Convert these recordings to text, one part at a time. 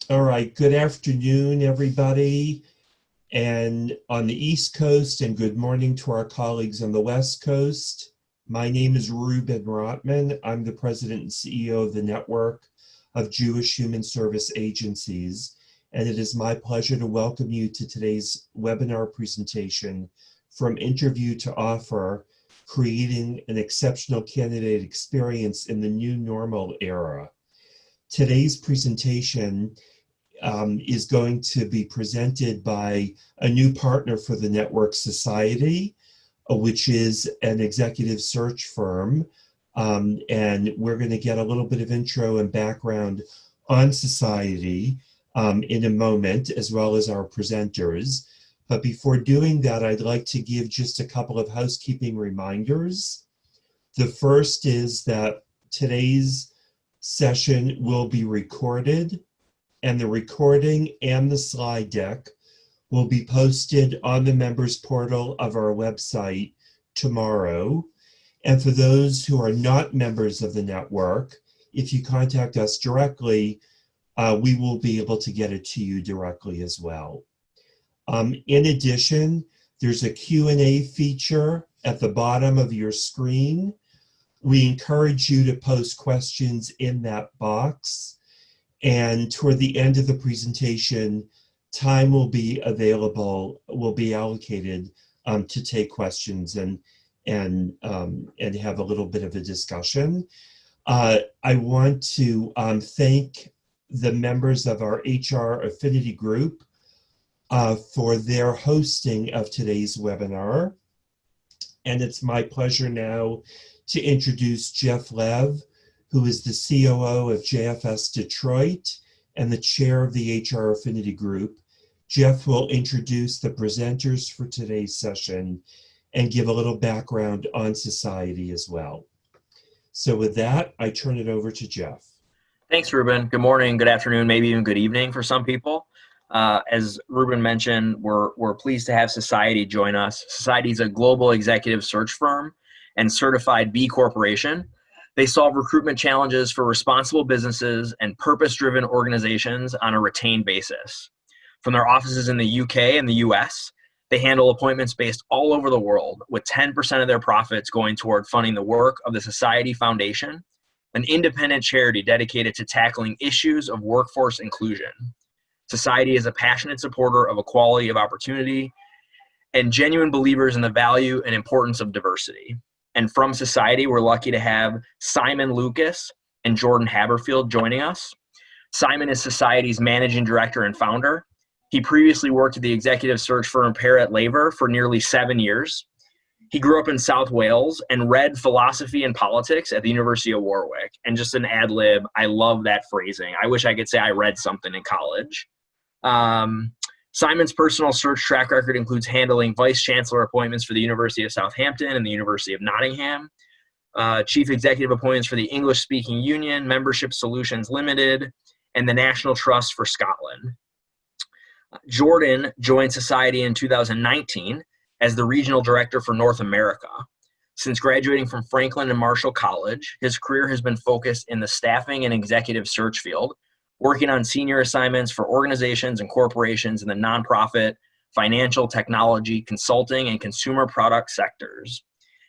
All right, good afternoon, everybody. And on the East Coast, and good morning to our colleagues on the West Coast. My name is Ruben Rotman. I'm the president and CEO of the Network of Jewish Human Service Agencies. And it is my pleasure to welcome you to today's webinar presentation, From Interview to Offer, Creating an Exceptional Candidate Experience in the New Normal Era. Today's presentation is going to be presented by a new partner for the Network Society, which is an executive search firm. And we're going to get a little bit of intro and background on Society in a moment, as well as our presenters. But before doing that, I'd like to give just a couple of housekeeping reminders. The first is that today's session will be recorded, and the recording and the slide deck will be posted on the members portal of our website tomorrow. And for those who are not members of the network, if you contact us directly, we will be able to get it to you directly as well. In addition, there's a Q&A feature at the bottom of your screen. We encourage you to post questions in that box. And toward the end of the presentation, time will be available, will be allocated to take questions and have a little bit of a discussion. I want to thank the members of our HR affinity group for their hosting of today's webinar. And it's my pleasure now to introduce Jeff Lev, who is the COO of JFS Detroit and the chair of the HR Affinity Group. Jeff will introduce the presenters for today's session and give a little background on Society as well. So with that, I turn it over to Jeff. Thanks, Ruben. Good morning, good afternoon, maybe even good evening for some people. As Ruben mentioned, we're pleased to have Society join us. Society is a global executive search firm and certified B Corporation. They solve recruitment challenges for responsible businesses and purpose-driven organizations on a retained basis. From their offices in the UK and the US, they handle appointments based all over the world, with 10% of their profits going toward funding the work of the Society Foundation, an independent charity dedicated to tackling issues of workforce inclusion. Society is a passionate supporter of equality of opportunity and genuine believers in the value and importance of diversity. And from Society, we're lucky to have Simon Lucas and Jordan Haberfield joining us. Simon is Society's managing director and founder. He previously worked at the executive search firm Parrott Laver for nearly 7 years. He grew up in South Wales and read philosophy and politics at the University of Warwick. And just an ad lib, I love that phrasing. I wish I could say I read something in college. Simon's personal search track record includes handling vice chancellor appointments for the University of Southampton and the University of Nottingham, chief executive appointments for the English Speaking Union, Membership Solutions Limited, and the National Trust for Scotland. Jordan joined Society in 2019 as the regional director for North America. Since graduating from Franklin and Marshall College, his career has been focused in the staffing and executive search field, working on senior assignments for organizations and corporations in the nonprofit, financial, technology, consulting, and consumer product sectors.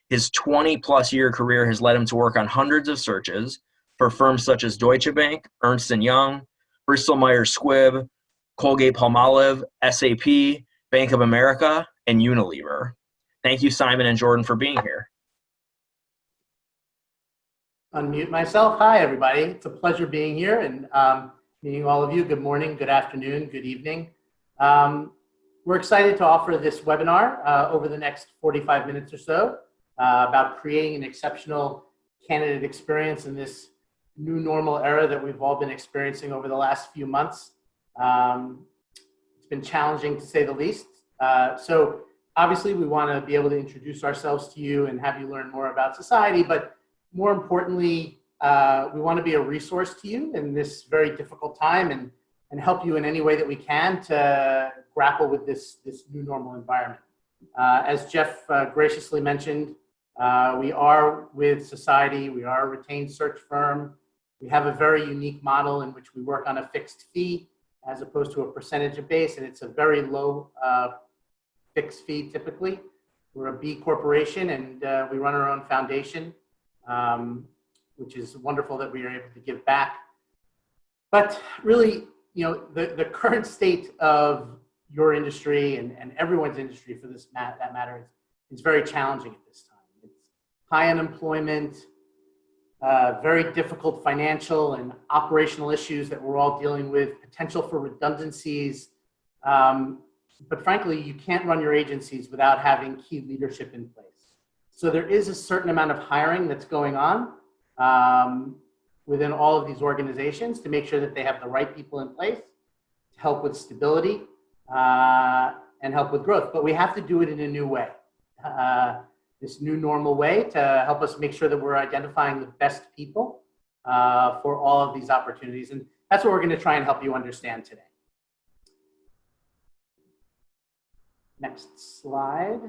His 20-plus year career has led him to work on hundreds of searches for firms such as Deutsche Bank, Ernst & Young, Bristol-Myers Squibb, Colgate-Palmolive, SAP, Bank of America, and Unilever. Thank you, Simon and Jordan, for being here. Unmute myself. Hi, everybody. It's a pleasure being here and meeting all of you. Good morning, good afternoon, good evening. We're excited to offer this webinar over the next 45 minutes or so about creating an exceptional candidate experience in this new normal era that we've all been experiencing over the last few months. It's been challenging to say the least. So obviously we want to be able to introduce ourselves to you and have you learn more about Society, but more importantly, we want to be a resource to you in this very difficult time and help you in any way that we can to grapple with this new normal environment. As Jeff graciously mentioned, we are with Society. We are a retained search firm. We have a very unique model in which we work on a fixed fee. as opposed to a percentage of base, and it's a very low fixed fee typically. We're a B corporation, and we run our own foundation, which is wonderful that we are able to give back. But really, you know, the current state of your industry and everyone's industry for that matter is very challenging at this time. It's high unemployment, very difficult financial and operational issues that we're all dealing with, potential for redundancies. But frankly, you can't run your agencies without having key leadership in place. So there is a certain amount of hiring that's going on within all of these organizations to make sure that they have the right people in place to help with stability and help with growth. But we have to do it in a new way, this new normal way to help us make sure that we're identifying the best people for all of these opportunities. And that's what we're going to try and help you understand today. Next slide.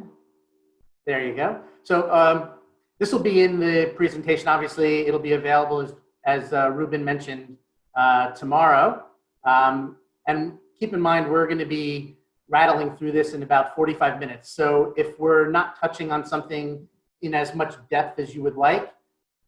There you go. So this will be in the presentation. Obviously, it'll be available as Ruben mentioned tomorrow. And keep in mind, we're going to be rattling through this in about 45 minutes. So if we're not touching on something in as much depth as you would like,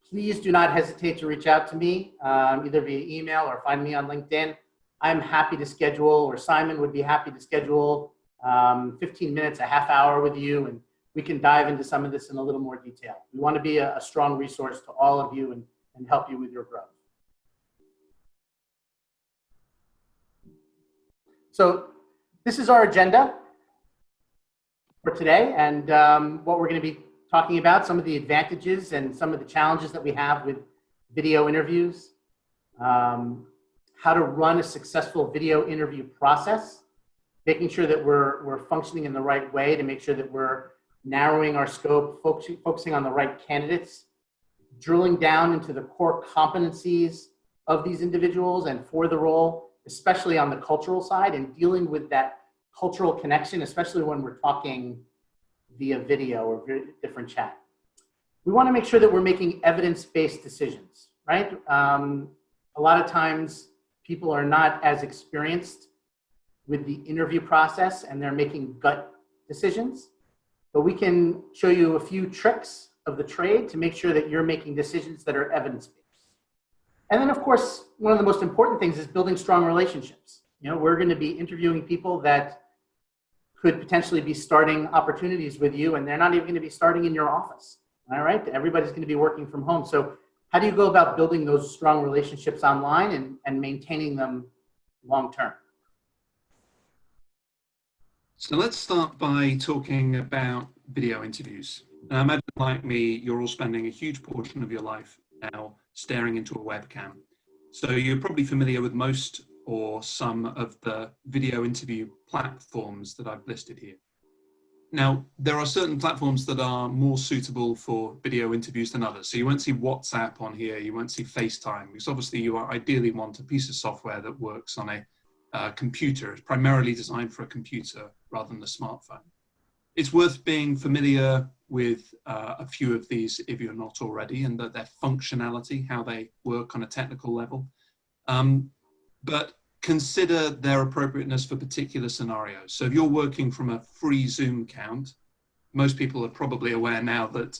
please do not hesitate to reach out to me, either via email or find me on LinkedIn. I'm happy to schedule, or Simon would be happy to schedule 15 minutes, a half hour with you, and we can dive into some of this in a little more detail. We want to be a strong resource to all of you and help you with your growth. So this is our agenda for today, and what we're going to be talking about, some of the advantages and some of the challenges that we have with video interviews, how to run a successful video interview process, making sure that we're functioning in the right way to make sure that we're narrowing our scope, focusing on the right candidates, drilling down into the core competencies of these individuals and for the role, especially on the cultural side, and dealing with that cultural connection, especially when we're talking via video or different chat. We want to make sure that we're making evidence-based decisions, right? A lot of times people are not as experienced with the interview process and they're making gut decisions, but we can show you a few tricks of the trade to make sure that you're making decisions that are evidence-based. And then of course, one of the most important things is building strong relationships. You know, we're going to be interviewing people that could potentially be starting opportunities with you, and they're not even going to be starting in your office. All right, everybody's going to be working from home. So how do you go about building those strong relationships online and maintaining them long-term? So let's start by talking about video interviews. Now, imagine like me, you're all spending a huge portion of your life now staring into a webcam. So you're probably familiar with most or some of the video interview platforms that I've listed here. Now, there are certain platforms that are more suitable for video interviews than others. So you won't see WhatsApp on here, you won't see FaceTime, because obviously you ideally want a piece of software that works on a computer. It's primarily designed for a computer rather than a smartphone. It's worth being familiar with a few of these if you're not already, and their functionality, how they work on a technical level. But consider their appropriateness for particular scenarios. So if you're working from a free Zoom count, most people are probably aware now that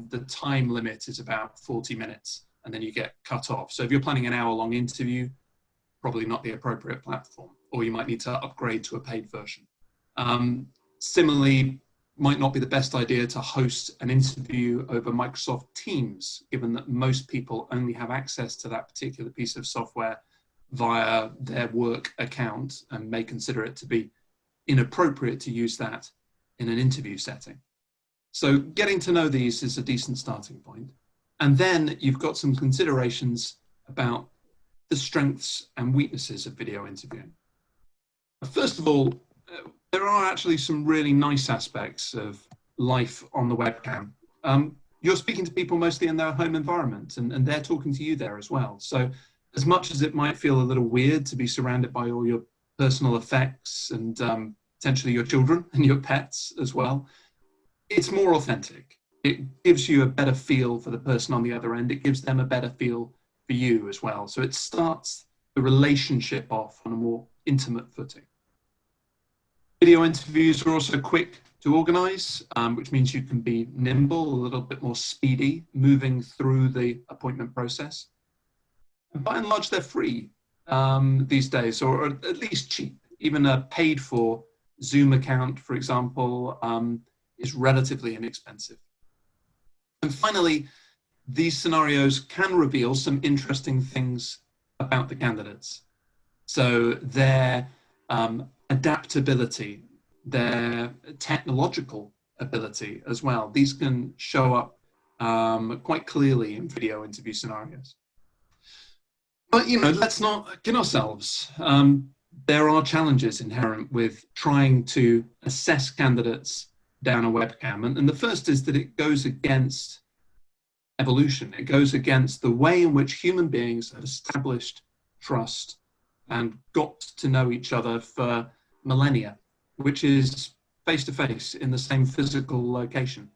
the time limit is about 40 minutes and then you get cut off. So if you're planning an hour-long interview, probably not the appropriate platform, or you might need to upgrade to a paid version. Similarly, might not be the best idea to host an interview over Microsoft Teams, given that most people only have access to that particular piece of software via their work account and may consider it to be inappropriate to use that in an interview setting. So getting to know these is a decent starting point. And then you've got some considerations about the strengths and weaknesses of video interviewing. First of all, there are actually some really nice aspects of life on the webcam. You're speaking to people mostly in their home environment, and they're talking to you there as well. So as much as it might feel a little weird to be surrounded by all your personal effects and potentially your children and your pets as well, it's more authentic. It gives you a better feel for the person on the other end. It gives them a better feel for you as well. So it starts the relationship off on a more intimate footing. Video interviews are also quick to organize, which means you can be nimble, a little bit more speedy, moving through the appointment process. And by and large, they're free these days, or at least cheap. Even a paid-for Zoom account, for example, is relatively inexpensive. And finally, these scenarios can reveal some interesting things about the candidates. So their adaptability, their technological ability as well. These can show up quite clearly in video interview scenarios. But, you know, let's not kid ourselves. There are challenges inherent with trying to assess candidates down a webcam. And the first is that it goes against evolution. It goes against the way in which human beings have established trust and got to know each other for millennia, which is face-to-face in the same physical location.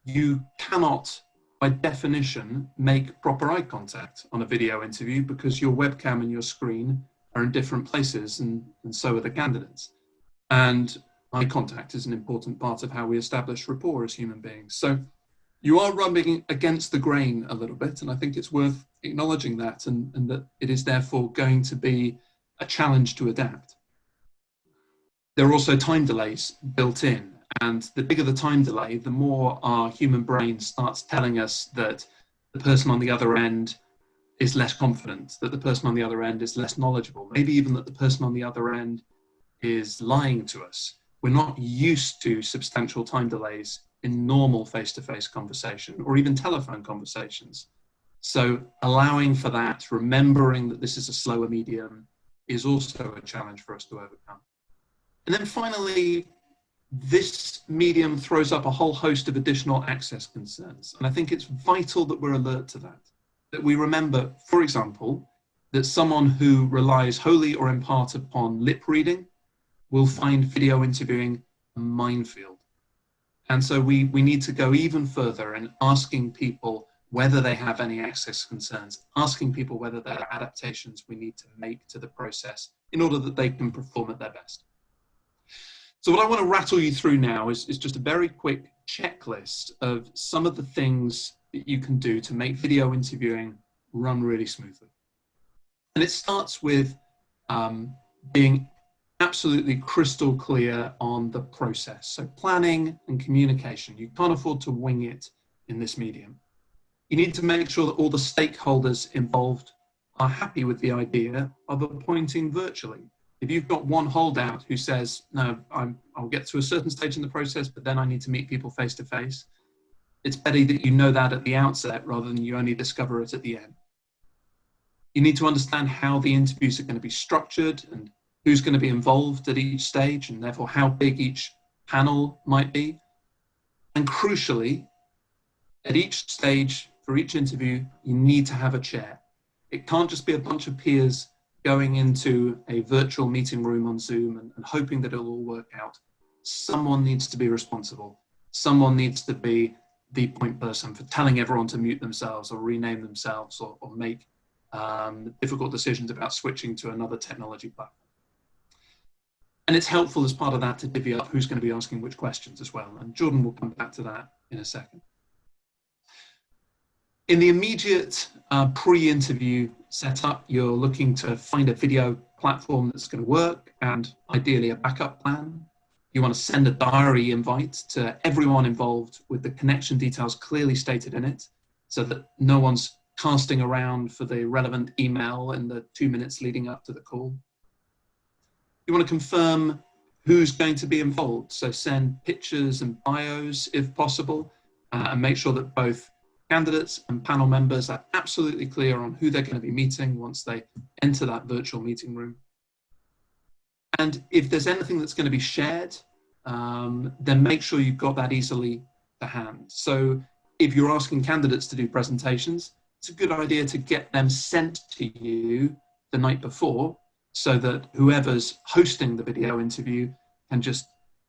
You cannot, by definition, make proper eye contact on a video interview because your webcam and your screen are in different places, and so are the candidates. And eye contact is an important part of how we establish rapport as human beings. So you are rubbing against the grain a little bit, and I think it's worth acknowledging that, and that it is therefore going to be a challenge to adapt. There are also time delays built in, and the bigger the time delay, the more our human brain starts telling us that the person on the other end is less confident, that the person on the other end is less knowledgeable, maybe even that the person on the other end is lying to us. We're not used to substantial time delays in normal face-to-face conversation or even telephone conversations. So allowing for that, remembering that this is a slower medium, is also a challenge for us to overcome. And then finally, this medium throws up a whole host of additional access concerns. And I think it's vital that we're alert to that, that we remember, for example, that someone who relies wholly or in part upon lip reading will find video interviewing a minefield. And so we need to go even further in asking people whether they have any access concerns, asking people whether there are adaptations we need to make to the process in order that they can perform at their best. So what I want to rattle you through now is just a very quick checklist of some of the things that you can do to make video interviewing run really smoothly. And it starts with being absolutely crystal clear on the process. So planning and communication. You can't afford to wing it in this medium. You need to make sure that all the stakeholders involved are happy with the idea of appointing virtually. If you've got one holdout who says, no, I'll get to a certain stage in the process, but then I need to meet people face to face, it's better that you know that at the outset rather than you only discover it at the end. You need to understand how the interviews are going to be structured and who's going to be involved at each stage, and therefore how big each panel might be. And crucially, at each stage, for each interview, you need to have a chair. It can't just be a bunch of peers going into a virtual meeting room on Zoom and hoping that it'll all work out. Someone needs to be responsible. Someone needs to be the point person for telling everyone to mute themselves or rename themselves or make difficult decisions about switching to another technology platform. And it's helpful as part of that to divvy up who's going to be asking which questions as well. And Jordan will come back to that in a second. In the immediate pre-interview setup, you're looking to find a video platform that's going to work and ideally a backup plan. You want to send a diary invite to everyone involved with the connection details clearly stated in it so that no one's casting around for the relevant email in the 2 minutes leading up to the call. You want to confirm who's going to be involved. So send pictures and bios if possible, and make sure that both candidates and panel members are absolutely clear on who they're going to be meeting once they enter that virtual meeting room. And if there's anything that's going to be shared, then make sure you've got that easily to hand. So if you're asking candidates to do presentations, it's a good idea to get them sent to you the night before so that whoever's hosting the video interview can just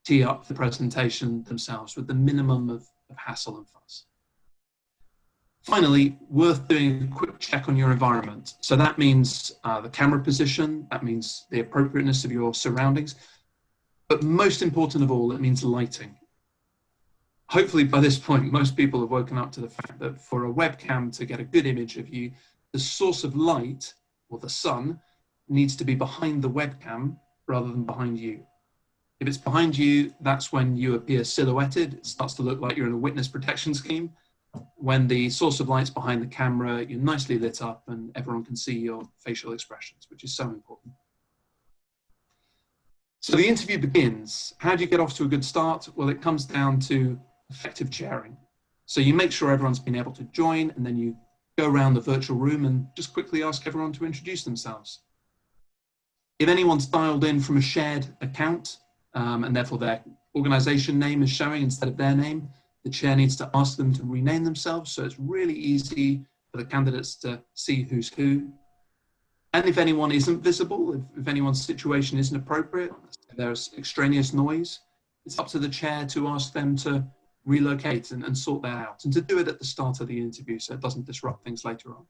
tee up the presentation themselves with the minimum of hassle and fuss. Finally, worth doing a quick check on your environment. So that means the camera position, that means the appropriateness of your surroundings, but most important of all, it means lighting. Hopefully by this point, most people have woken up to the fact that for a webcam to get a good image of you, the source of light, or the sun, needs to be behind the webcam rather than behind you. If it's behind you, that's when you appear silhouetted. It starts to look like you're in a witness protection scheme. When the source of light's behind the camera, you're nicely lit up and everyone can see your facial expressions, which is so important. So the interview begins. How do you get off to a good start? Well, it comes down to effective chairing. So you make sure everyone's been able to join, and then you go around the virtual room and just quickly ask everyone to introduce themselves. If anyone's dialed in from a shared account, and therefore their organization name is showing instead of their name, the chair needs to ask them to rename themselves, so it's really easy for the candidates to see who's who. And if anyone isn't visible, if anyone's situation isn't appropriate, if there's extraneous noise, it's up to the chair to ask them to relocate and sort that out, and to do it at the start of the interview so it doesn't disrupt things later on.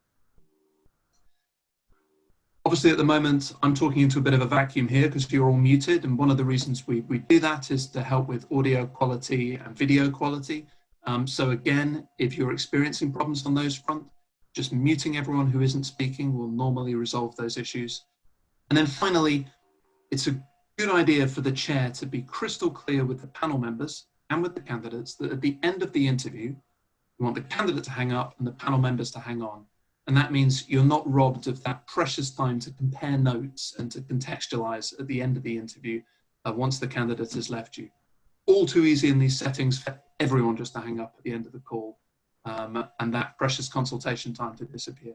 Obviously, at the moment, I'm talking into a bit of a vacuum here because you're all muted, and one of the reasons we do that is to help with audio quality and video quality. So again, if you're experiencing problems on those front, just muting everyone who isn't speaking will normally resolve those issues. And then finally, it's a good idea for the chair to be crystal clear with the panel members and with the candidates that at the end of the interview, you want the candidate to hang up and the panel members to hang on. And that means you're not robbed of that precious time to compare notes and to contextualize at the end of the interview once the candidate has left you. All too easy in these settings for everyone just to hang up at the end of the call and that precious consultation time to disappear.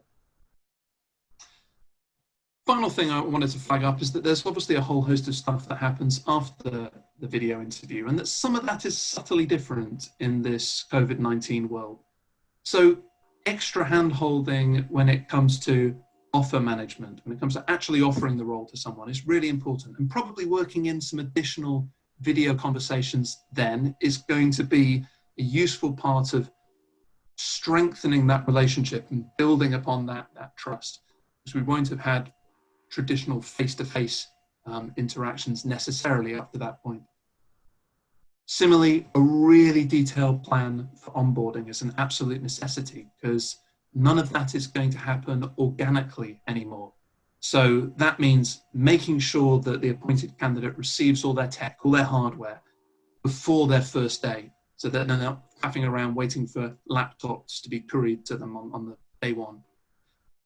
Final thing I wanted to flag up is that there's obviously a whole host of stuff that happens after the video interview, and that some of that is subtly different in this COVID-19 world. So extra hand-holding when it comes to offer management, when it comes to actually offering the role to someone, is really important, and probably working in some additional video conversations then is going to be a useful part of strengthening that relationship and building upon that trust, because we won't have had traditional face-to-face interactions necessarily up to that point. Similarly, a really detailed plan for onboarding is an absolute necessity, because none of that is going to happen organically anymore. So that means making sure that the appointed candidate receives all their tech, all their hardware before their first day, so that they're not faffing around waiting for laptops to be couried to them on the day one.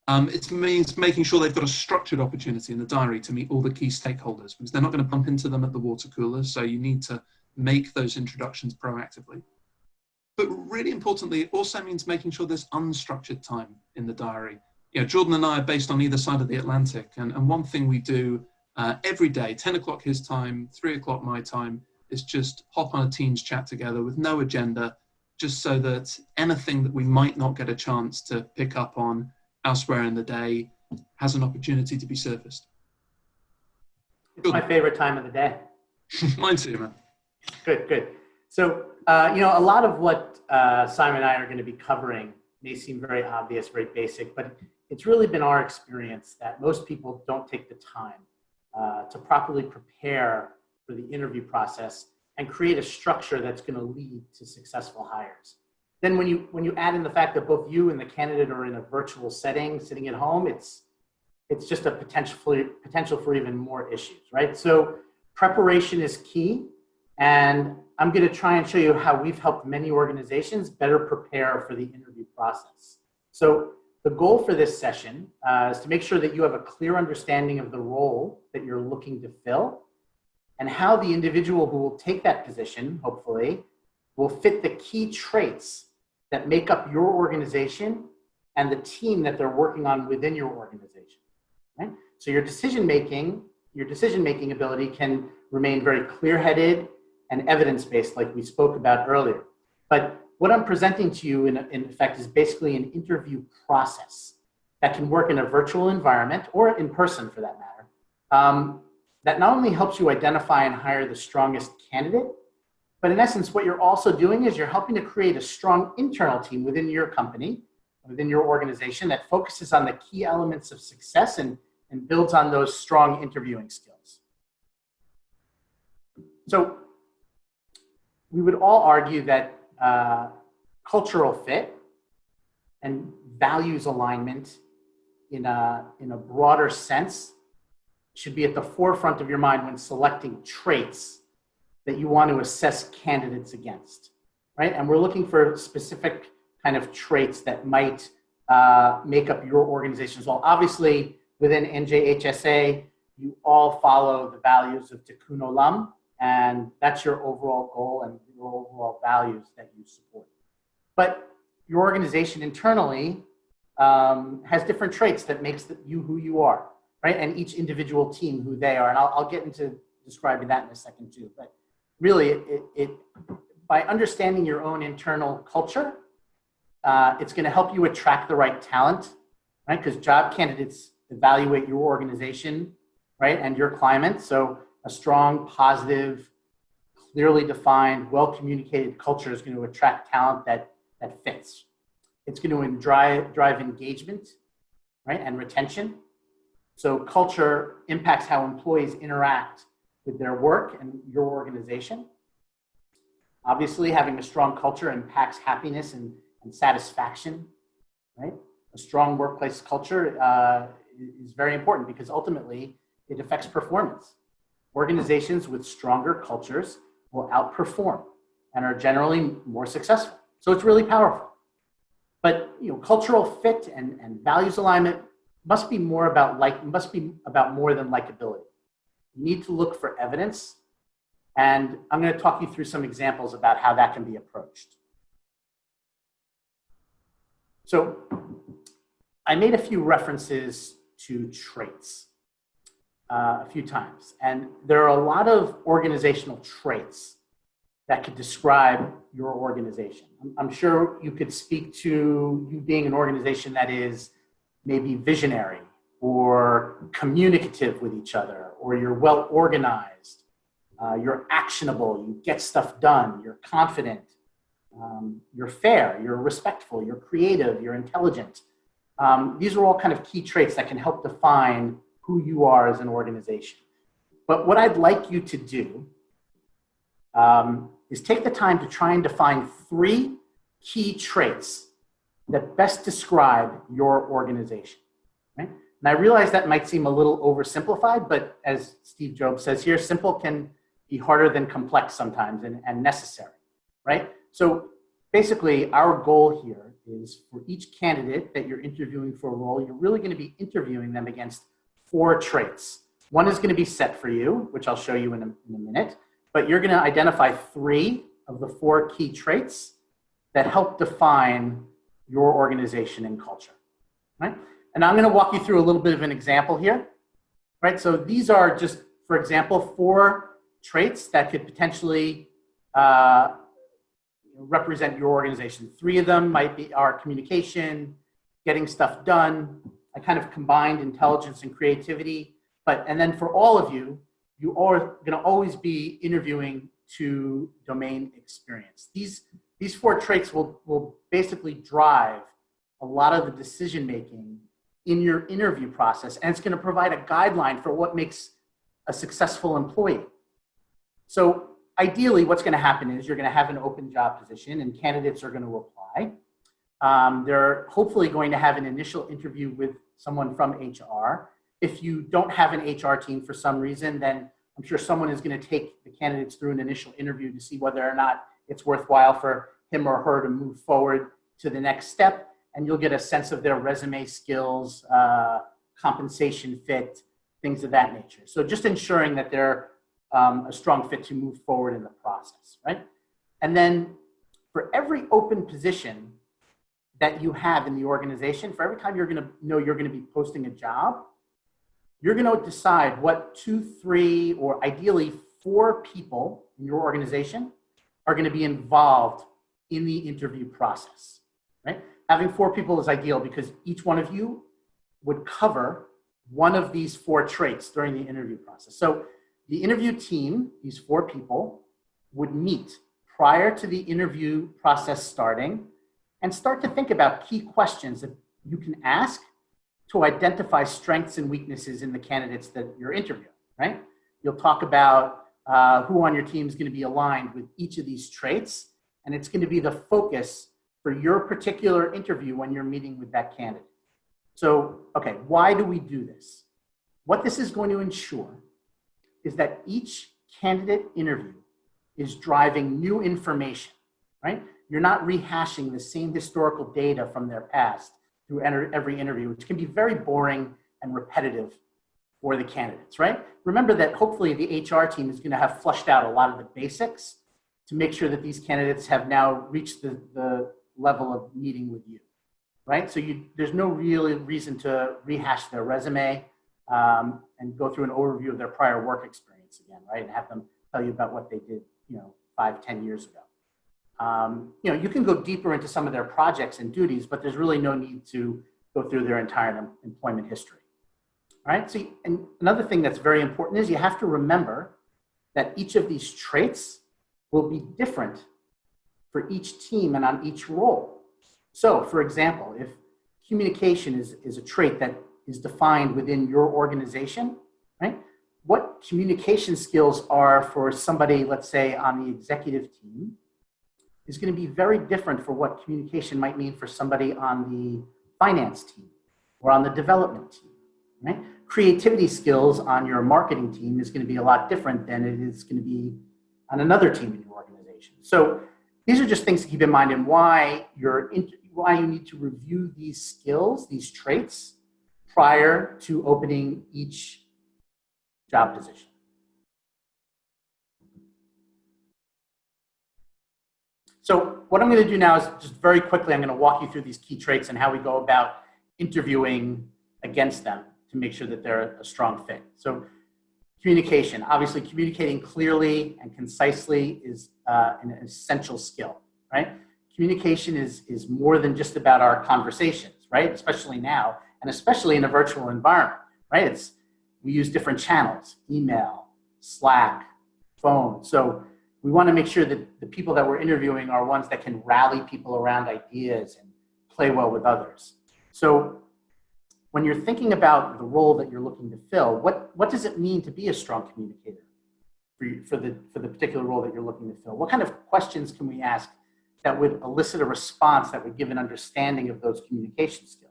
It means making sure they've got a structured opportunity in the diary to meet all the key stakeholders, because they're not going to bump into them at the water cooler, so you need to make those introductions proactively. But really importantly, it also means making sure there's unstructured time in the diary. You know, Jordan and I are based on either side of the Atlantic, and one thing we do every day, 10 o'clock his time, 3 o'clock my time, is just hop on a Teams chat together with no agenda, just so that anything that we might not get a chance to pick up on elsewhere in the day has an opportunity to be surfaced. It's my favorite time of the day. Mine too, man. Good, good. So, you know, a lot of what Simon and I are going to be covering may seem very obvious, very basic, but it's really been our experience that most people don't take the time to properly prepare for the interview process and create a structure that's going to lead to successful hires. Then when you add in the fact that both you and the candidate are in a virtual setting, sitting at home, it's just a potential for even more issues, right? So preparation is key, and I'm going to try and show you how we've helped many organizations better prepare for the interview process. So the goal for this session is to make sure that you have a clear understanding of the role that you're looking to fill, and how the individual who will take that position, hopefully, will fit the key traits that make up your organization and the team that they're working on within your organization. Right? So your decision-making ability can remain very clear-headed and evidence-based, like we spoke about earlier. But what I'm presenting to you, in effect, is basically an interview process that can work in a virtual environment, or in person for that matter, that not only helps you identify and hire the strongest candidate, but in essence, what you're also doing is you're helping to create a strong internal team within your company within your organization that focuses on the key elements of success and builds on those strong interviewing skills. So we would all argue that cultural fit and values alignment in a broader sense should be at the forefront of your mind when selecting traits that you want to assess candidates against, right? And we're looking for specific kind of traits that might make up your organization as well. Obviously, within NJHSA, you all follow the values of Tikkun Olam, and that's your overall goal and your overall values that you support. But your organization internally has different traits that makes you who you are, right? And each individual team who they are. And I'll get into describing that in a second too. But really, by understanding your own internal culture, it's going to help you attract the right talent, right? Because job candidates evaluate your organization, right? And your climate. So a strong, positive, clearly defined, well-communicated culture is going to attract talent that fits. It's going to drive engagement, right? And retention. So culture impacts how employees interact with their work and your organization. Obviously, having a strong culture impacts happiness and satisfaction, right? A strong workplace culture is very important because ultimately it affects performance. Organizations with stronger cultures will outperform and are generally more successful. So it's really powerful. But cultural fit and values alignment must be more about more than likability. You need to look for evidence, and I'm going to talk you through some examples about how that can be approached. So I made a few references to traits a few times, and there are a lot of organizational traits that could describe your organization. I'm sure you could speak to you being an organization that is maybe visionary or communicative with each other, or you're well organized, you're actionable, you get stuff done, you're confident, you're fair, you're respectful, you're creative, you're intelligent. These are all kind of key traits that can help define who you are as an organization. But what I'd like you to do is take the time to try and define 3 key traits that best describe your organization, right? And I realize that might seem a little oversimplified, but as Steve Jobs says here, simple can be harder than complex sometimes and necessary, right? So basically, our goal here is for each candidate that you're interviewing for a role, you're really going to be interviewing them against 4 traits. One is going to be set for you, which I'll show you in a minute, but you're going to identify 3 of the 4 key traits that help define your organization and culture, right? And I'm going to walk you through a little bit of an example here, right? So these are just, for example, 4 traits that could potentially represent your organization. 3 of them might be our communication, getting stuff done. I kind of combined intelligence and creativity, and then for all of you, you are going to always be interviewing to domain experience. These 4 traits will basically drive a lot of the decision-making in your interview process, and it's going to provide a guideline for what makes a successful employee. So ideally, what's going to happen is you're going to have an open job position, and candidates are going to apply. They're hopefully going to have an initial interview with someone from HR. If you don't have an HR team for some reason, then I'm sure someone is going to take the candidates through an initial interview to see whether or not it's worthwhile for him or her to move forward to the next step. And you'll get a sense of their resume skills, compensation fit, things of that nature. So just ensuring that they're a strong fit to move forward in the process, right? And then for every open position that you have in the organization, for every time you're going to be posting a job, you're going to decide what 2, 3, or ideally 4 people in your organization are going to be involved in the interview process, right? Having 4 people is ideal because each one of you would cover one of these 4 traits during the interview process. So the interview team, these 4 people, would meet prior to the interview process starting and start to think about key questions that you can ask to identify strengths and weaknesses in the candidates that you're interviewing, right? You'll talk about who on your team is going to be aligned with each of these traits, and it's going to be the focus for your particular interview when you're meeting with that candidate. So, okay, why do we do this? What this is going to ensure is that each candidate interview is driving new information, right? You're not rehashing the same historical data from their past through every interview, which can be very boring and repetitive for the candidates, right? Remember that hopefully the HR team is going to have flushed out a lot of the basics to make sure that these candidates have now reached the level of meeting with you, right? So there's no real reason to rehash their resume and go through an overview of their prior work experience again, right? And have them tell you about what they did, 5-10 years ago. You can go deeper into some of their projects and duties, but there's really no need to go through their entire employment history. All right, so and another thing that's very important is you have to remember that each of these traits will be different for each team and on each role. So for example, if communication is a trait that is defined within your organization, right? What communication skills are for somebody, let's say on the executive team, is going to be very different for what communication might mean for somebody on the finance team or on the development team, right? Creativity skills on your marketing team is going to be a lot different than it is going to be on another team in your organization. So these are just things to keep in mind and why you need to review these skills, these traits, prior to opening each job position. So what I'm going to do now is just very quickly, I'm going to walk you through these key traits and how we go about interviewing against them to make sure that they're a strong fit. So communication, obviously communicating clearly and concisely is an essential skill, right? Communication is more than just about our conversations, right? Especially now, and especially in a virtual environment, right? We use different channels, email, Slack, phone. So we want to make sure that the people that we're interviewing are ones that can rally people around ideas and play well with others. So when you're thinking about the role that you're looking to fill, what does it mean to be a strong communicator for the particular role that you're looking to fill? What kind of questions can we ask that would elicit a response that would give an understanding of those communication skills?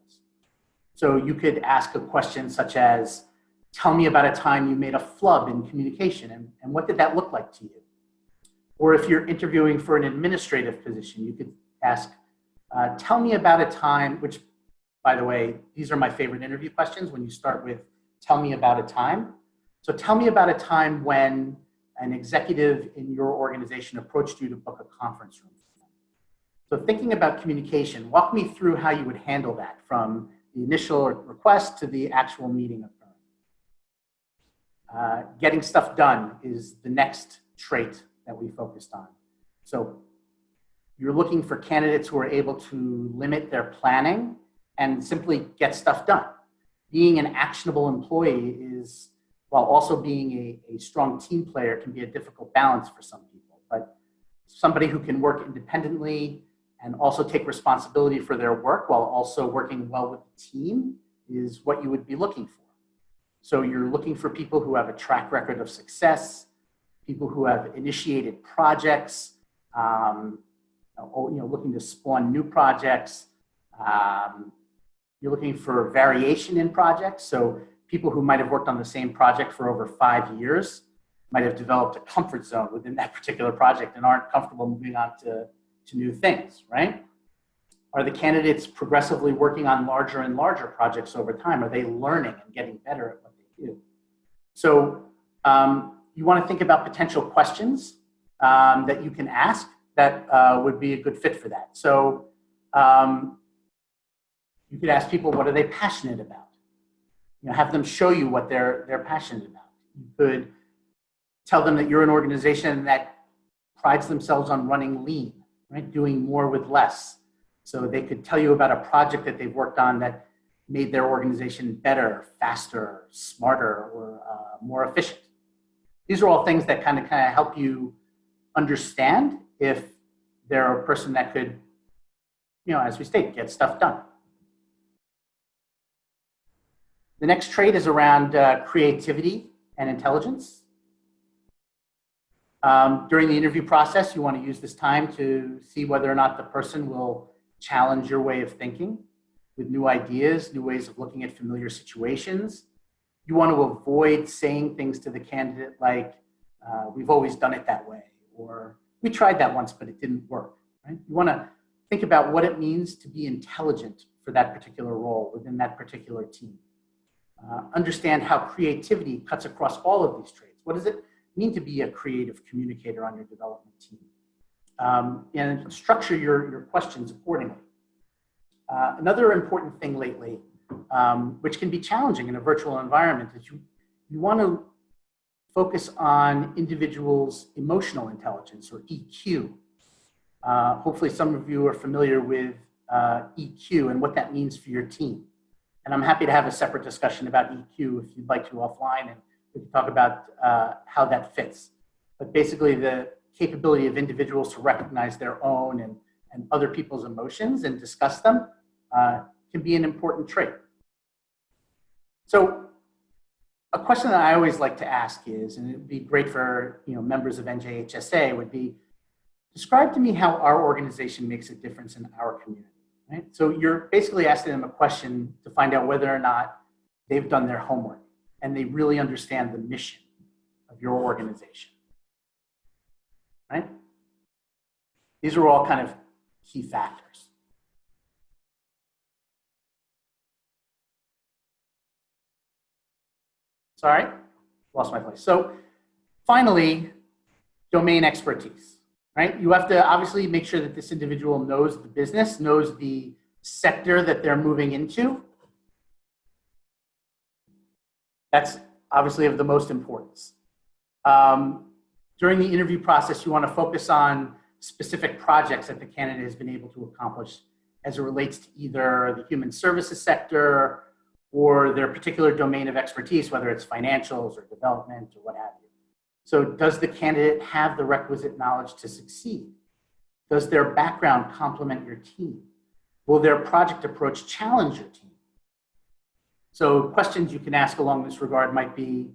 So you could ask a question such as, tell me about a time you made a flub in communication and what did that look like to you? Or if you're interviewing for an administrative position, you could ask, tell me about a time, which, by the way, these are my favorite interview questions when you start with, tell me about a time. So tell me about a time when an executive in your organization approached you to book a conference room. So thinking about communication, walk me through how you would handle that from the initial request to the actual meeting occurring. Getting stuff done is the next trait that we focused on. So you're looking for candidates who are able to limit their planning and simply get stuff done. Being an actionable employee is, while also being a strong team player, can be a difficult balance for some people. But somebody who can work independently and also take responsibility for their work while also working well with the team is what you would be looking for. So you're looking for people who have a track record of success, people who have initiated projects, looking to spawn new projects. You're looking for variation in projects. So people who might have worked on the same project for over 5 years might have developed a comfort zone within that particular project and aren't comfortable moving on to new things, right? Are the candidates progressively working on larger and larger projects over time? Are they learning and getting better at what they do? So you want to think about potential questions that you can ask that would be a good fit for that. So you could ask people, what are they passionate about? Have them show you what they're passionate about. You could tell them that you're an organization that prides themselves on running lean, right? Doing more with less. So they could tell you about a project that they've worked on that made their organization better, faster, smarter, or more efficient. These are all things that kind of help you understand if they're a person that could as we state, get stuff done. The next trait is around creativity and intelligence. During the interview process, you want to use this time to see whether or not the person will challenge your way of thinking with new ideas, new ways of looking at familiar situations. You want to avoid saying things to the candidate like, we've always done it that way, or we tried that once, but it didn't work. Right? You want to think about what it means to be intelligent for that particular role within that particular team. Understand how creativity cuts across all of these traits. What does it mean to be a creative communicator on your development team? And structure your questions accordingly. Another important thing lately, which can be challenging in a virtual environment, is you want to focus on individuals' emotional intelligence, or EQ. Hopefully some of you are familiar with EQ and what that means for your team. And I'm happy to have a separate discussion about EQ if you'd like to offline, and we can talk about how that fits. But basically the capability of individuals to recognize their own and other people's emotions and discuss them can be an important trait. So a question that I always like to ask is, and it would be great for members of NJHSA, would be, describe to me how our organization makes a difference in our community. Right? So you're basically asking them a question to find out whether or not they've done their homework and they really understand the mission of your organization. Right? These are all kind of key factors. Sorry, lost my place. So finally, domain expertise. Right? You have to obviously make sure that this individual knows the business, knows the sector that they're moving into. That's obviously of the most importance. During the interview process, you want to focus on specific projects that the candidate has been able to accomplish as it relates to either the human services sector or their particular domain of expertise, whether it's financials or development or what have you. So does the candidate have the requisite knowledge to succeed? Does their background complement your team? Will their project approach challenge your team? So questions you can ask along this regard might be,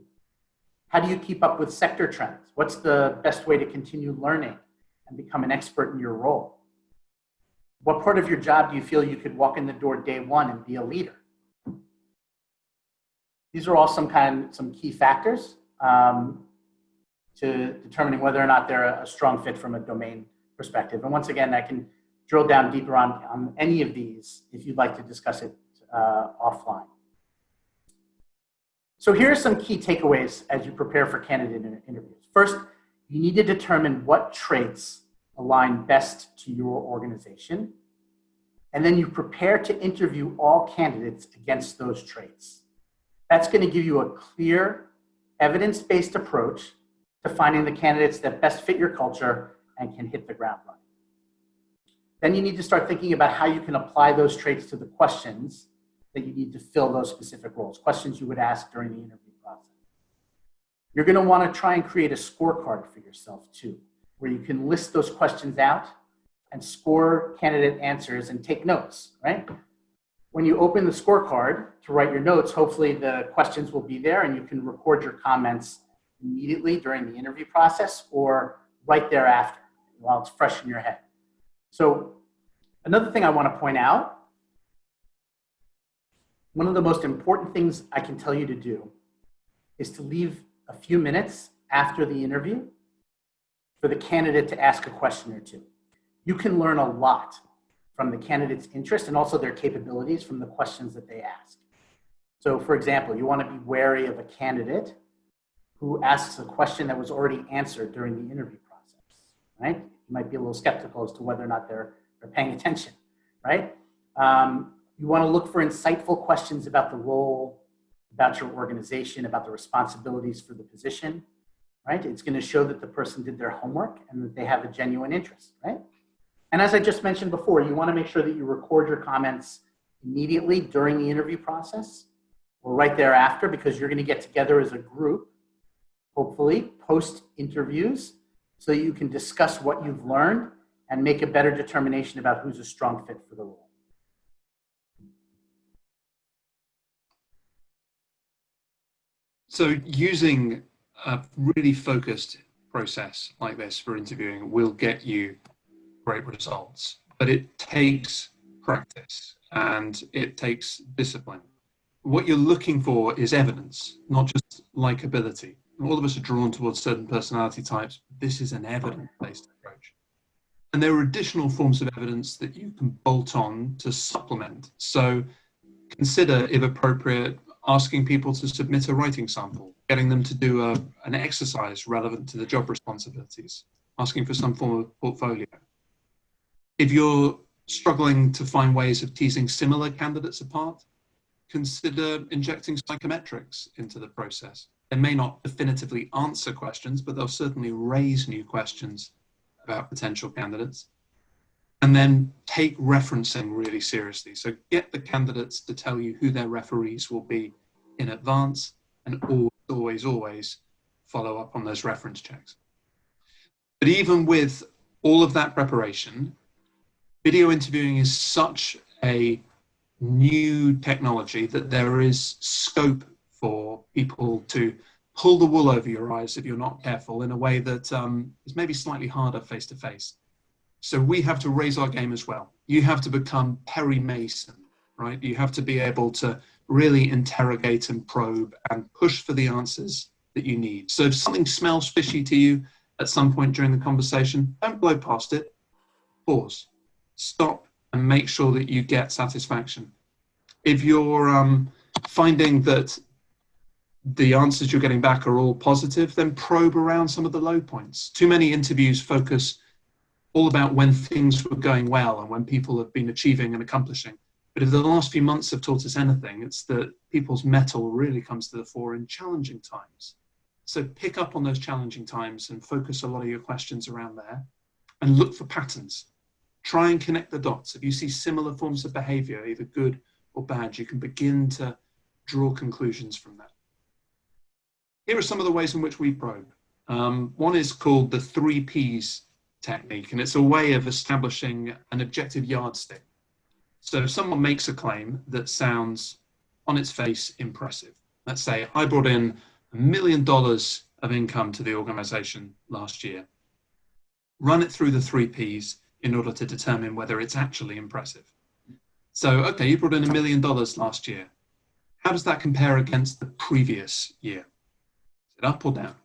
how do you keep up with sector trends? What's the best way to continue learning and become an expert in your role? What part of your job do you feel you could walk in the door day one and be a leader? These are all some key factors to determining whether or not they're a strong fit from a domain perspective. And once again, I can drill down deeper on any of these if you'd like to discuss it offline. So here are some key takeaways as you prepare for candidate interviews. First, you need to determine what traits align best to your organization. And then you prepare to interview all candidates against those traits. That's going to give you a clear, evidence-based approach to finding the candidates that best fit your culture and can hit the ground running. Then you need to start thinking about how you can apply those traits to the questions that you need to fill those specific roles, questions you would ask during the interview process. You're going to want to try and create a scorecard for yourself too, where you can list those questions out and score candidate answers and take notes, right? When you open the scorecard to write your notes, hopefully the questions will be there and you can record your comments immediately during the interview process or right thereafter while it's fresh in your head. So another thing I want to point out, one of the most important things I can tell you to do is to leave a few minutes after the interview for the candidate to ask a question or two. You can learn a lot from the candidate's interest and also their capabilities from the questions that they ask. So for example, you want to be wary of a candidate who asks a question that was already answered during the interview process, right? You might be a little skeptical as to whether or not they're paying attention, right? You want to look for insightful questions about the role, about your organization, about the responsibilities for the position, right? It's going to show that the person did their homework and that they have a genuine interest, right? And as I just mentioned before, you want to make sure that you record your comments immediately during the interview process or right thereafter, because you're going to get together as a group, hopefully post interviews, so you can discuss what you've learned and make a better determination about who's a strong fit for the role. So using a really focused process like this for interviewing will get you great results, but it takes practice and it takes discipline. What you're looking for is evidence, not just likability. All of us are drawn towards certain personality types. This is an evidence-based approach. And there are additional forms of evidence that you can bolt on to supplement. So consider, if appropriate, asking people to submit a writing sample, getting them to do an exercise relevant to the job responsibilities, asking for some form of portfolio. If you're struggling to find ways of teasing similar candidates apart, consider injecting psychometrics into the process. They may not definitively answer questions, but they'll certainly raise new questions about potential candidates. And then take referencing really seriously. So get the candidates to tell you who their referees will be in advance, and always follow up on those reference checks. But even with all of that preparation, video interviewing is such a new technology that there is scope for people to pull the wool over your eyes if you're not careful in a way that is maybe slightly harder face to face. So we have to raise our game as well. You have to become Perry Mason, right? You have to be able to really interrogate and probe and push for the answers that you need. So if something smells fishy to you at some point during the conversation, don't blow past it. Pause, stop, and make sure that you get satisfaction. If you're finding that the answers you're getting back are all positive, then probe around some of the low points. Too many interviews focus all about when things were going well and when people have been achieving and accomplishing. But if the last few months have taught us anything, it's that people's mettle really comes to the fore in challenging times. So pick up on those challenging times and focus a lot of your questions around there and look for patterns. Try and connect the dots. If you see similar forms of behavior, either good or bad, you can begin to draw conclusions from that. Here are some of the ways in which we probe. One is called the 3 Ps technique, and it's a way of establishing an objective yardstick. So if someone makes a claim that sounds on its face impressive, let's say I brought in $1 million of income to the organization last year, run it through the 3 Ps in order to determine whether it's actually impressive. So, okay, you brought in $1 million last year. How does that compare against the previous year? Is it up or down?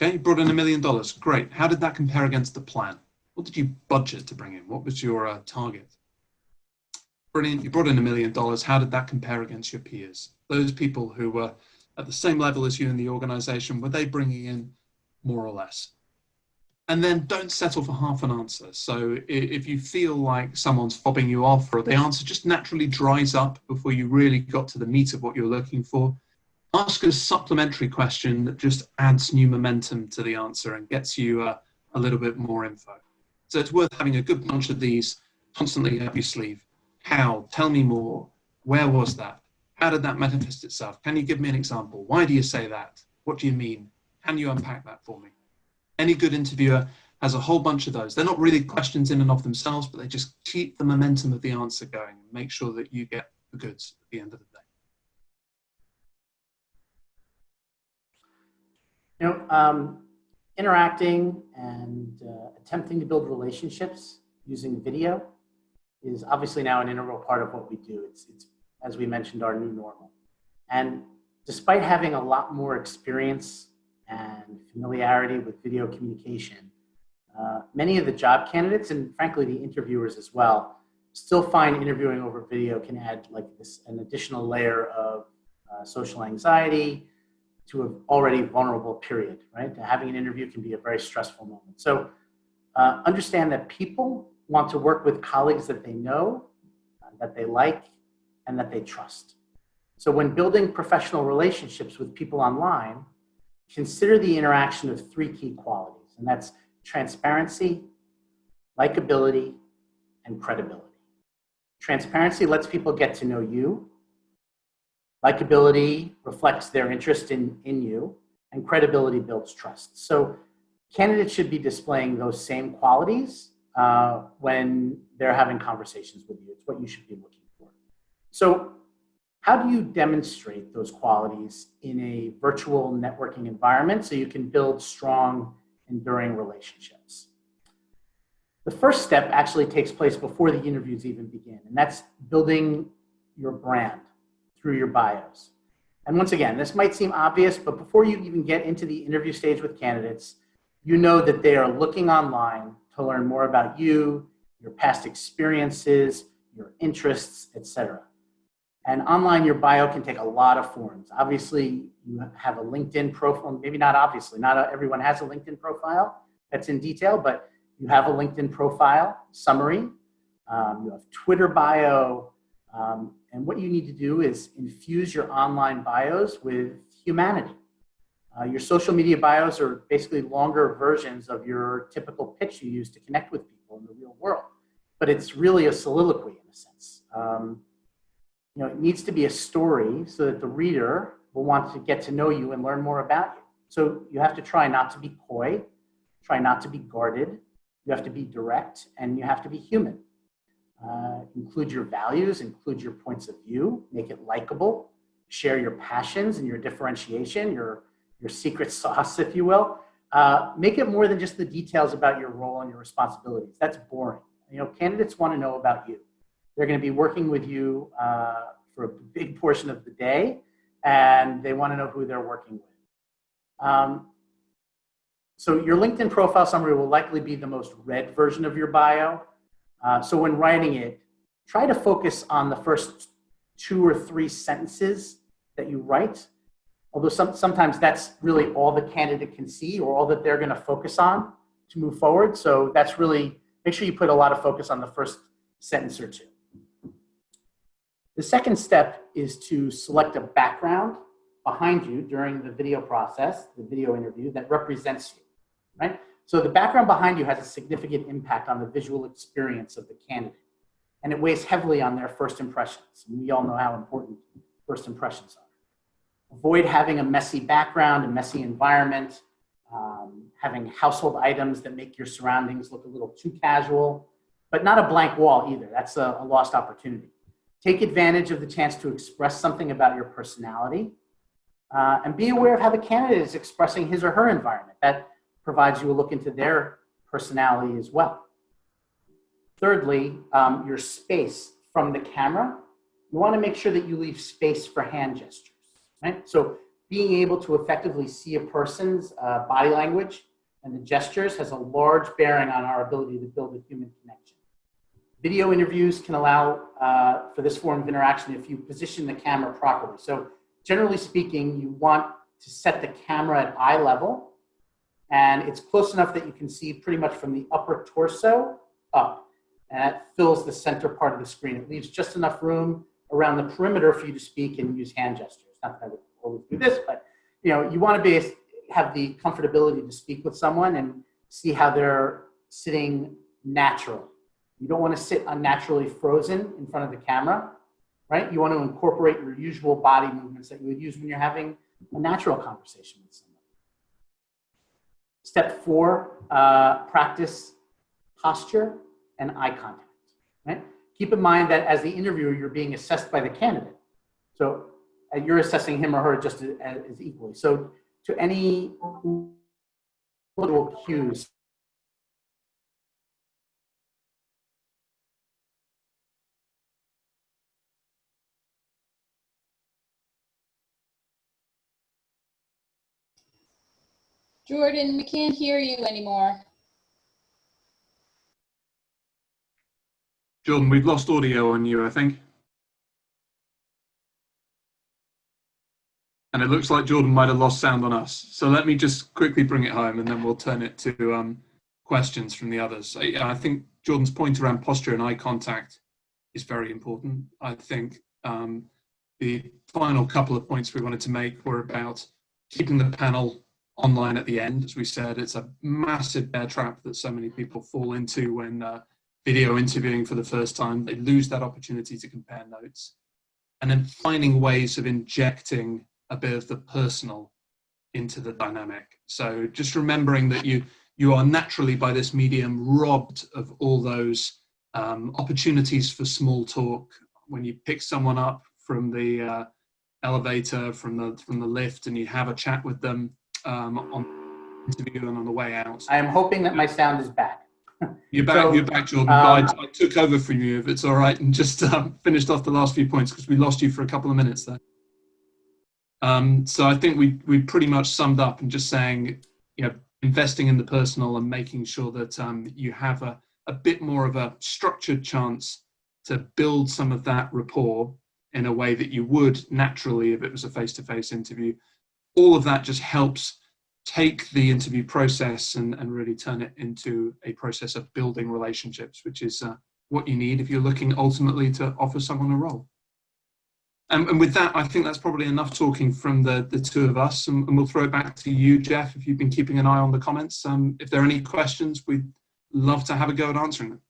Okay, you brought in $1 million. Great. How did that compare against the plan? What did you budget to bring in? What was your target? Brilliant. You brought in $1 million. How did that compare against your peers? Those people who were at the same level as you in the organization, were they bringing in more or less? And then don't settle for half an answer. So if you feel like someone's fobbing you off or the answer just naturally dries up before you really got to the meat of what you're looking for, ask a supplementary question that just adds new momentum to the answer and gets you a little bit more info. So it's worth having a good bunch of these constantly up your sleeve. How? Tell me more. Where was that? How did that manifest itself? Can you give me an example? Why do you say that? What do you mean? Can you unpack that for me? Any good interviewer has a whole bunch of those. They're not really questions in and of themselves, but they just keep the momentum of the answer going and make sure that you get the goods at the end of the day. Interacting and attempting to build relationships using video is obviously now an integral part of what we do. It's as we mentioned, our new normal. And despite having a lot more experience and familiarity with video communication, many of the job candidates, and frankly the interviewers as well, still find interviewing over video can add an additional layer of social anxiety to an already vulnerable period, right? Having an interview can be a very stressful moment. So understand that people want to work with colleagues that they know, that they like, and that they trust. So when building professional relationships with people online, consider the interaction of 3 key qualities, and that's transparency, likability, and credibility. Transparency lets people get to know you. Likability reflects their interest in you, and credibility builds trust. So candidates should be displaying those same qualities when they're having conversations with you. It's what you should be looking for. So how do you demonstrate those qualities in a virtual networking environment so you can build strong, enduring relationships? The first step actually takes place before the interviews even begin, and that's building your brand through your bios. And once again, this might seem obvious, but before you even get into the interview stage with candidates, you know that they are looking online to learn more about you, your past experiences, your interests, etc. And online, your bio can take a lot of forms. Obviously, you have a LinkedIn profile. Maybe not obviously, not everyone has a LinkedIn profile that's in detail, but you have a LinkedIn profile summary. You have Twitter bio. And what you need to do is infuse your online bios with humanity. Your social media bios are basically longer versions of your typical pitch you use to connect with people in the real world. But it's really a soliloquy in a sense. It needs to be a story so that the reader will want to get to know you and learn more about you. So you have to try not to be coy, try not to be guarded. You have to be direct, and you have to be human. Include your values, include your points of view, make it likable, share your passions and your differentiation, your secret sauce, if you will. Make it more than just the details about your role and your responsibilities. That's boring. Candidates want to know about you. They're going to be working with you for a big portion of the day, and they want to know who they're working with. So your LinkedIn profile summary will likely be the most read version of your bio. So when writing it, try to focus on the first 2 or 3 sentences that you write. Although sometimes that's really all the candidate can see or all that they're going to focus on to move forward. So that's really, make sure you put a lot of focus on the first sentence or 2. The second step is to select a background behind you during the video process, the video interview, that represents you, right? So the background behind you has a significant impact on the visual experience of the candidate, and it weighs heavily on their first impressions. And we all know how important first impressions are. Avoid having a messy background, a messy environment, having household items that make your surroundings look a little too casual, but not a blank wall either. That's a lost opportunity. Take advantage of the chance to express something about your personality, and be aware of how the candidate is expressing his or her environment. That provides you a look into their personality as well. Thirdly, your space from the camera. You want to make sure that you leave space for hand gestures, right? So being able to effectively see a person's body language and the gestures has a large bearing on our ability to build a human connection. Video interviews can allow for this form of interaction if you position the camera properly. So generally speaking, you want to set the camera at eye level, and it's close enough that you can see pretty much from the upper torso up. And that fills the center part of the screen. It leaves just enough room around the perimeter for you to speak and use hand gestures. Not that I would always do this, but you want to have the comfortability to speak with someone and see how they're sitting natural. You don't want to sit unnaturally frozen in front of the camera, right? You want to incorporate your usual body movements that you would use when you're having a natural conversation with someone. Step 4, practice posture and eye contact, right? Keep in mind that as the interviewer, you're being assessed by the candidate. So you're assessing him or her just as equally. So to any little cues, Jordan, we can't hear you anymore. Jordan, we've lost audio on you, I think. And it looks like Jordan might have lost sound on us. So let me just quickly bring it home, and then we'll turn it to questions from the others. I think Jordan's point around posture and eye contact is very important. I think the final couple of points we wanted to make were about keeping the panel online at the end. As we said, it's a massive bear trap that so many people fall into when video interviewing for the first time. They lose that opportunity to compare notes. And then finding ways of injecting a bit of the personal into the dynamic. So just remembering that you you are naturally by this medium robbed of all those opportunities for small talk. When you pick someone up from the elevator, from the lift, and you have a chat with them on the interview and on the way out. I am hoping that my sound is back. You're back, Jordan. I took over from you, if it's all right, and just finished off the last few points because we lost you for a couple of minutes there. So I think we pretty much summed up and just saying, investing in the personal and making sure that you have a bit more of a structured chance to build some of that rapport in a way that you would naturally if it was a face-to-face interview. All of that just helps take the interview process and really turn it into a process of building relationships, which is what you need if you're looking ultimately to offer someone a role. And with that, I think that's probably enough talking from the two of us, and we'll throw it back to you, Jeff, if you've been keeping an eye on the comments. If there are any questions, we'd love to have a go at answering them.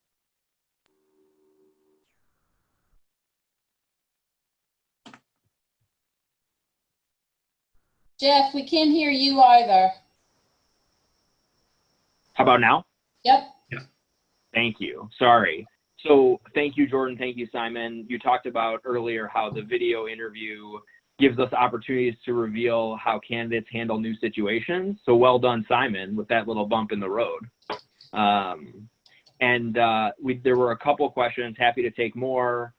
Jeff, we can't hear you either. How about now? Yep. Thank you. Sorry. So thank you, Jordan. Thank you, Simon. You talked about earlier how the video interview gives us opportunities to reveal how candidates handle new situations. So well done, Simon, with that little bump in the road. There were a couple of questions. Happy to take more.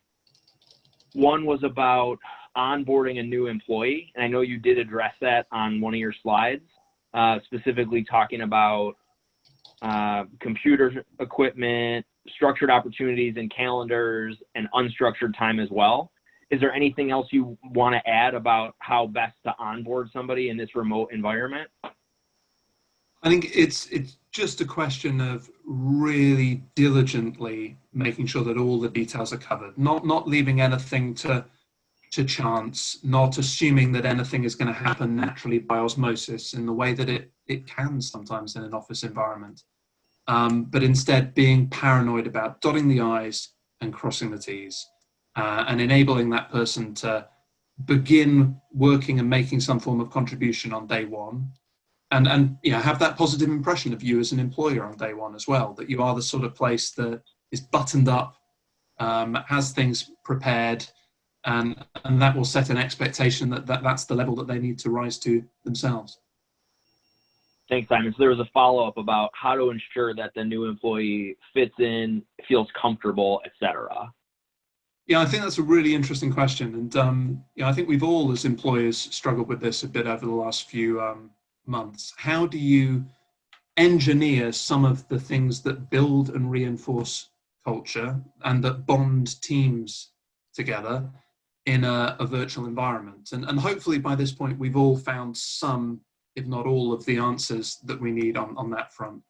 One was about onboarding a new employee. And I know you did address that on one of your slides, specifically talking about computer equipment, structured opportunities and calendars, and unstructured time as well. Is there anything else you want to add about how best to onboard somebody in this remote environment? I think it's just a question of really diligently making sure that all the details are covered, not leaving anything to chance, not assuming that anything is going to happen naturally by osmosis in the way that it can sometimes in an office environment. But instead being paranoid about dotting the I's and crossing the T's, and enabling that person to begin working and making some form of contribution on day one, and have that positive impression of you as an employer on day one as well, that you are the sort of place that is buttoned up, has things prepared, and that will set an expectation that's the level that they need to rise to themselves. Thanks, Simon. So there was a follow-up about how to ensure that the new employee fits in, feels comfortable, etc. Yeah, I think that's a really interesting question. And I think we've all as employers struggled with this a bit over the last few months. How do you engineer some of the things that build and reinforce culture and that bond teams together in a virtual environment? And hopefully by this point, we've all found some, if not all, of the answers that we need on that front.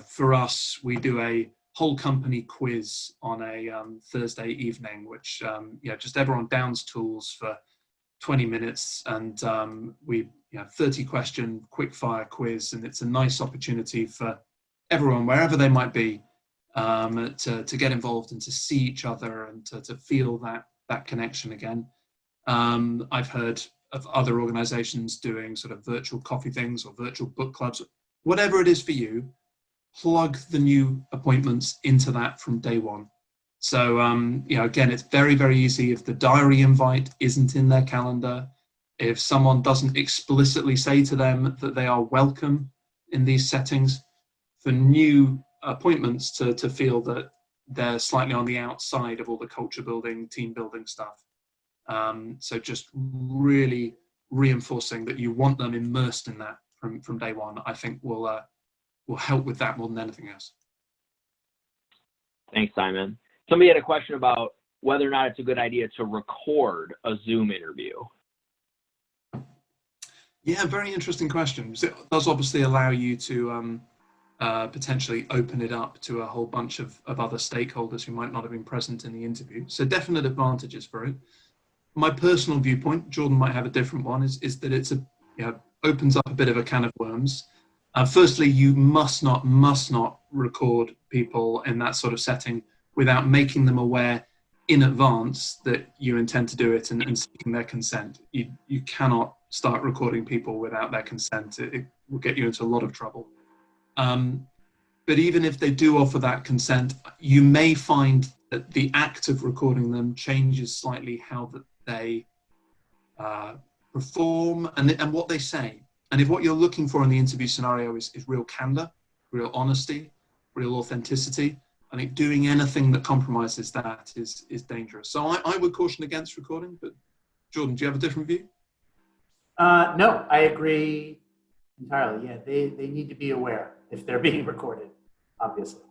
For us, we do a whole company quiz on a Thursday evening, which just everyone downs tools for 20 minutes, and we 30-question quick fire quiz, and it's a nice opportunity for everyone, wherever they might be, to get involved and to see each other and to feel that connection again. I've heard of other organizations doing sort of virtual coffee things or virtual book clubs. Whatever it is for you, plug the new appointments into that from day one. So, again, it's very, very easy if the diary invite isn't in their calendar, if someone doesn't explicitly say to them that they are welcome in these settings, for new appointments to feel that they're slightly on the outside of all the culture building, team building stuff. So just really reinforcing that you want them immersed in that from day one, I think will help with that more than anything else. Thanks, Simon. Somebody had a question about whether or not it's a good idea to record a Zoom interview. Yeah, very interesting question. So it does obviously allow you to potentially open it up to a whole bunch of other stakeholders who might not have been present in the interview. So definite advantages for it. My personal viewpoint, Jordan might have a different one, is that it's opens up a bit of a can of worms. Firstly, you must not record people in that sort of setting without making them aware in advance that you intend to do it and seeking their consent. You cannot start recording people without their consent. It will get you into a lot of trouble. But even if they do offer that consent, you may find that the act of recording them changes slightly how that they perform and what they say. And if what you're looking for in the interview scenario is real candor, real honesty, real authenticity, I think doing anything that compromises that is dangerous. So I would caution against recording, but Jordan, do you have a different view? No, I agree entirely. Yeah, they need to be aware if they're being recorded, obviously.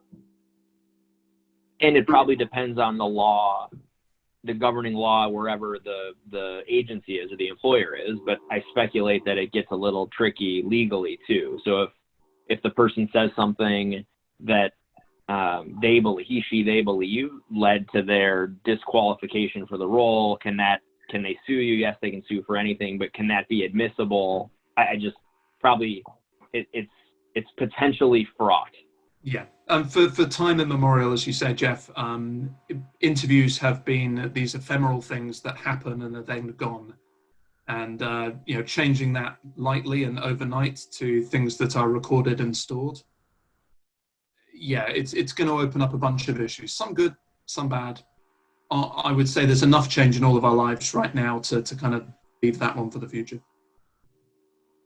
And it probably depends on the law, the governing law, wherever the agency is or the employer is. But I speculate that it gets a little tricky legally too. So if the person says something that they believe led to their disqualification for the role, can they sue you? Yes, they can sue for anything, but can that be admissible? I just probably it's potentially fraught. Yeah. For time immemorial, as you said, Jeff, interviews have been these ephemeral things that happen and are then gone. And, changing that lightly and overnight to things that are recorded and stored. Yeah, it's going to open up a bunch of issues, some good, some bad. I would say there's enough change in all of our lives right now to kind of leave that one for the future.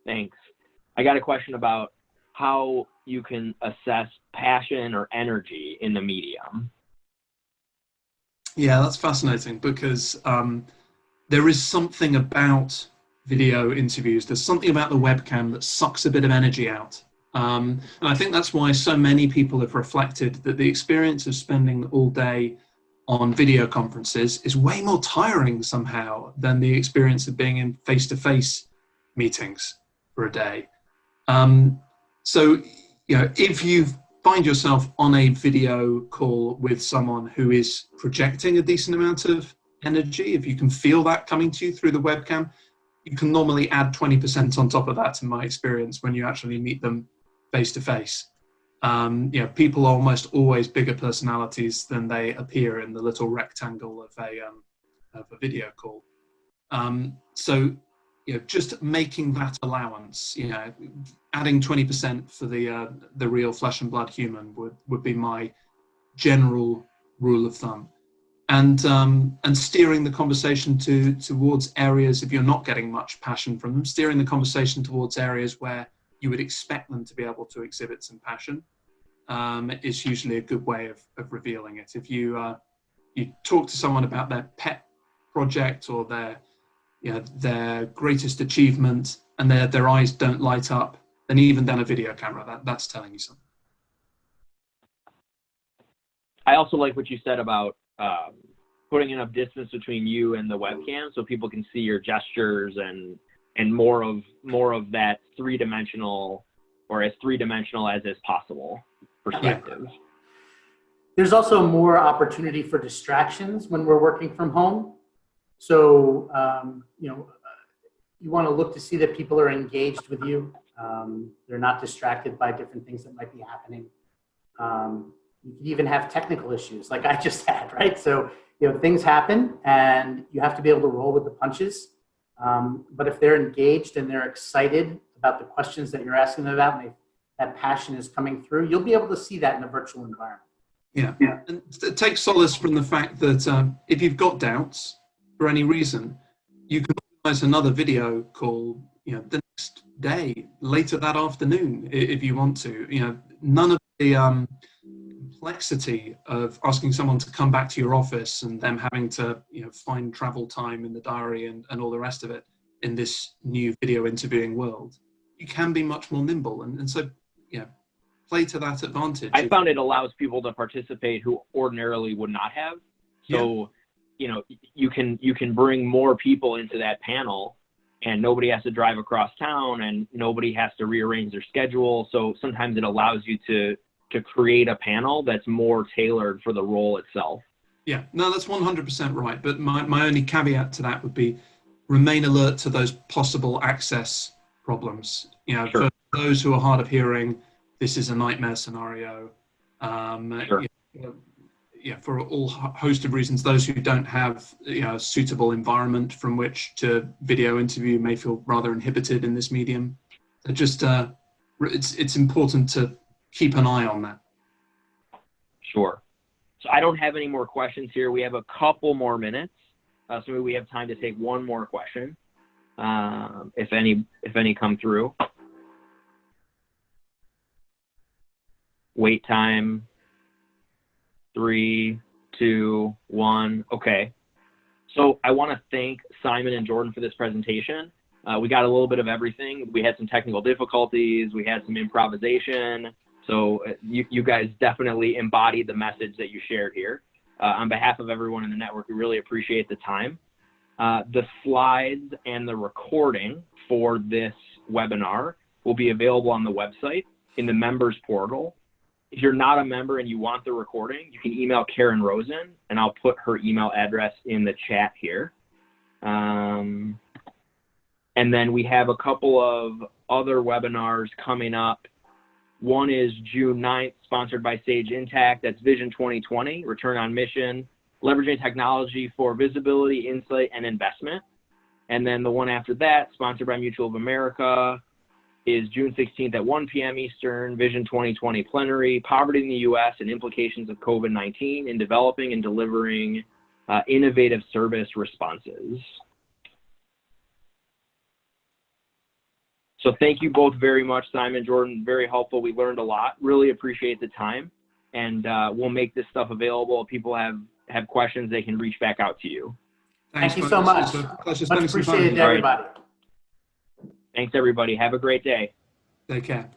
Thanks. I got a question about how you can assess passion or energy in the medium. Yeah, that's fascinating because there is something about video interviews. There's something about the webcam that sucks a bit of energy out. And I think that's why so many people have reflected that the experience of spending all day on video conferences is way more tiring somehow than the experience of being in face-to-face meetings for a day. So, if you find yourself on a video call with someone who is projecting a decent amount of energy, if you can feel that coming to you through the webcam, you can normally add 20% on top of that, in my experience, when you actually meet them face-to-face. People are almost always bigger personalities than they appear in the little rectangle of a video call. So just making that allowance, adding 20% for the real flesh and blood human would be my general rule of thumb. And steering the conversation towards areas, if you're not getting much passion from them, steering the conversation towards areas where you would expect them to be able to exhibit some passion is usually a good way of revealing it. If you talk to someone about their pet project or their greatest achievement and their eyes don't light up, then even then a video camera, that's telling you something. I also like what you said about putting enough distance between you and the webcam so people can see your gestures and more of that three-dimensional, or as three-dimensional as is possible perspective. Yeah. There's also more opportunity for distractions when we're working from home. So, you want to look to see that people are engaged with you. They're not distracted by different things that might be happening. You can even have technical issues like I just had, right? So, things happen and you have to be able to roll with the punches. But if they're engaged and they're excited about the questions that you're asking them about and that passion is coming through, you'll be able to see that in a virtual environment. Yeah. And take solace from the fact that if you've got doubts for any reason, you can organize another video call, the next day, later that afternoon, if you want to. None of the complexity of asking someone to come back to your office and them having to, find travel time in the diary and all the rest of it in this new video interviewing world. You can be much more nimble. And so, play to that advantage. I found it allows people to participate who ordinarily would not have. So, you can bring more people into that panel and nobody has to drive across town and nobody has to rearrange their schedule. So sometimes it allows you to create a panel that's more tailored for the role itself. Yeah, no, that's 100% right. But my only caveat to that would be remain alert to those possible access problems. Sure. For those who are hard of hearing, this is a nightmare scenario. Sure. For all host of reasons, those who don't have a suitable environment from which to video interview may feel rather inhibited in this medium. Just it's important to keep an eye on that. Sure. So I don't have any more questions here. We have a couple more minutes. So maybe we have time to take one more question, if any come through. Wait time. 3, 2, 1. Okay. So I want to thank Simon and Jordan for this presentation. We got a little bit of everything. We had some technical difficulties. We had some improvisation. So you guys definitely embodied the message that you shared here. On behalf of everyone in the network, we really appreciate the time. The slides and the recording for this webinar will be available on the website in the members portal. If you're not a member and you want the recording, you can email Karen Rosen, and I'll put her email address in the chat here. And then we have a couple of other webinars coming up. One is June 9th, sponsored by Sage Intact. That's Vision 2020, Return on Mission, Leveraging Technology for Visibility, Insight, and Investment. And then the one after that, sponsored by Mutual of America, is June 16th at 1 p.m. Eastern, Vision 2020 Plenary, Poverty in the U.S. and Implications of COVID-19 in Developing and Delivering Innovative Service Responses. So thank you both very much, Simon, Jordan, very helpful. We learned a lot, really appreciate the time, and we'll make this stuff available. If people have questions, they can reach back out to you. Thank you so much. Much appreciated, everybody. Thanks, everybody. Have a great day. Take care.